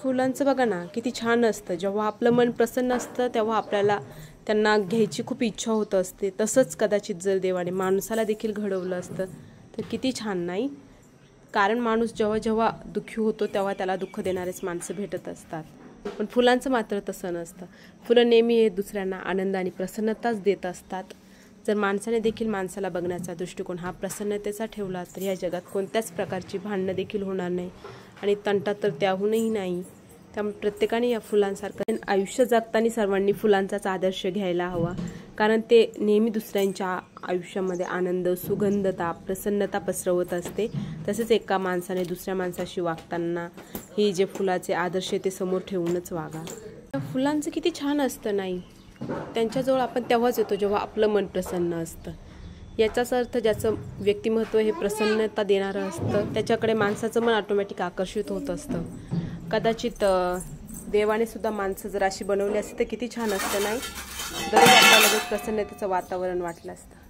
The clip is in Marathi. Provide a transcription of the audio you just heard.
फुलांचं बघा ना किती छान असतं। जेव्हा आपलं मन प्रसन्न असतं तेव्हा आपल्याला त्यांना घ्यायची खूप इच्छा होत असते। तसंच कदाचित जर देवाने माणसाला देखील घडवलं असतं तर किती छान नाही। कारण माणूस जेव्हा जेव्हा दुःखी होतो तेव्हा त्याला दुःख देणारेच माणसं भेटत असतात, पण फुलांचं मात्र तसं नसतं। फुलं नेहमी हे दुसऱ्यांना आनंद आणि प्रसन्नताच देत असतात। जर माणसाने देखील माणसाला बघण्याचा दृष्टिकोन हा प्रसन्नतेचा ठेवला तर या जगात कोणत्याच प्रकारची भांडणं देखील होणार नाही आणि तंटा तर त्याहूनही नाही। त्यामुळे प्रत्येकाने या फुलांसारखं आयुष्य जगताना सर्वांनी फुलांचाच आदर्श घ्यायला हवा, कारण ते नेहमी दुसऱ्यांच्या आयुष्यामध्ये आनंद, सुगंधता, प्रसन्नता पसरवत असते। तसेच एका माणसाने दुसऱ्या माणसाशी वागताना हे जे फुलाचे आदर्श ते समोर ठेवूनच वागा। फुलांचं किती छान असतं नाही, त्यांच्याजवळ आपण तेव्हाच येतो जेव्हा आपलं मन प्रसन्न असतं। याचाच अर्थ ज्याचं व्यक्तिमत्व हे प्रसन्नता देणारं असतं त्याच्याकडे माणसाचं मन ऑटोमॅटिक आकर्षित होत असतं। कदाचित देवाने सुद्धा माणसं जर अशी बनवली असती तर किती छान असतं नाही, दररोज आपल्याला लगेच प्रसन्नतेचं वातावरण वाटलं असतं।